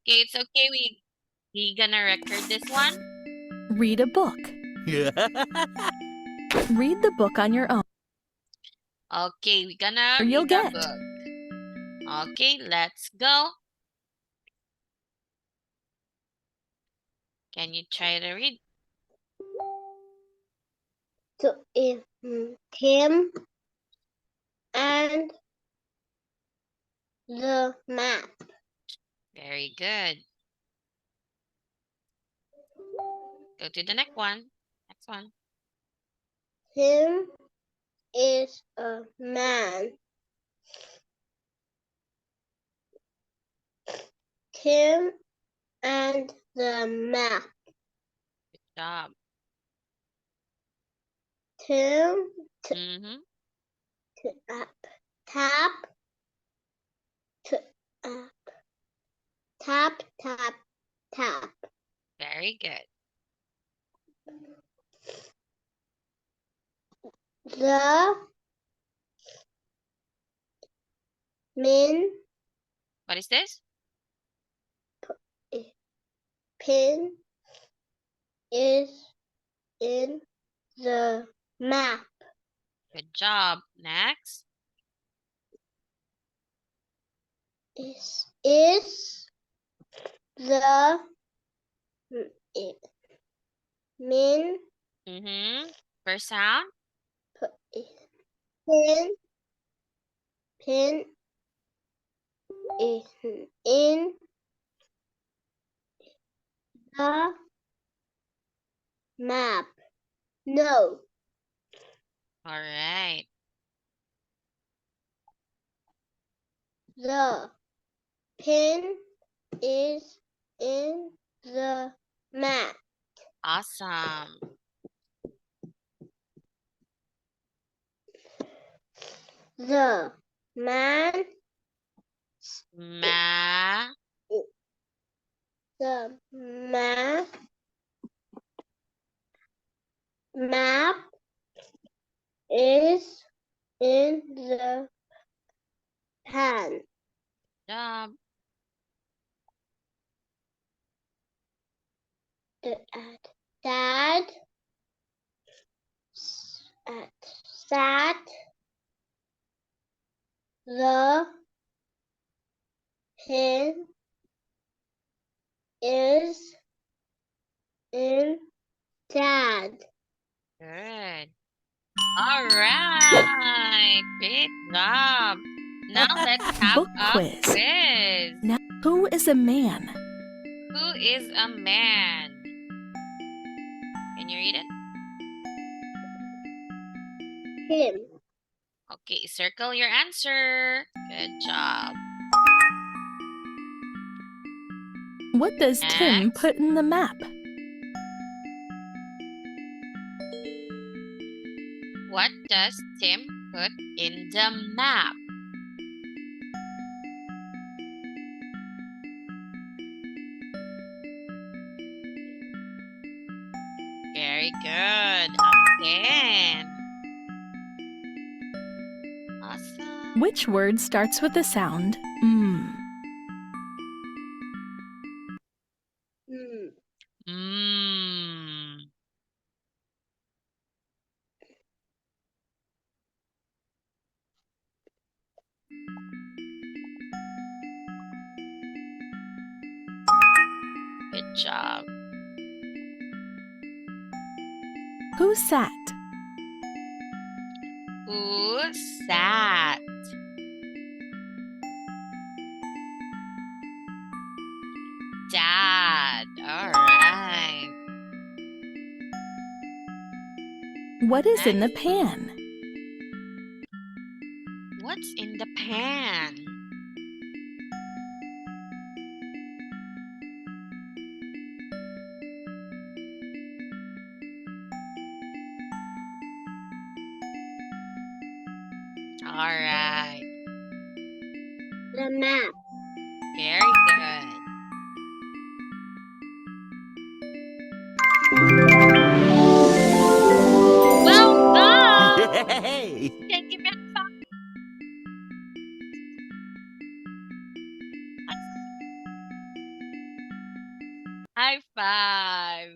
Okay, it's okay. We gonna record this one. Read a book. Read the book on your own. Okay, we gonna Or you'll read the get. book. Okay, let's go. Can you try to read? So if Tim and the map. Very good. Go to the next one. Next one. Tim is a man. Tim and the map. Good job. Tim Mm-hmm. tap tap tap tap. Very good. The min What is this? pin is in the map. Good job. Next. Is the min Mm-hmm. First sound. pin is in the map. No. All right. The pin is in the map. Awesome. The man Ma. the map is in the pan. Job. Dad sat the pin is in dad. Good. All right. Great job. Now let's have Book a quiz. quiz. Now, who is a man? Who is a man? Can you read it? Him. Okay, circle your answer. Good job. What does Tim Next. put in the map? What does Tim put in the map? Very good. Again. Awesome. Which word starts with the sound mm? Mmm. Good job. Who sat? Who sat? Dad. All right. What is in the Next. pan? What's in the pan? All right. The map. Very good. Well done! Hey! Thank you, Grandpa. High five.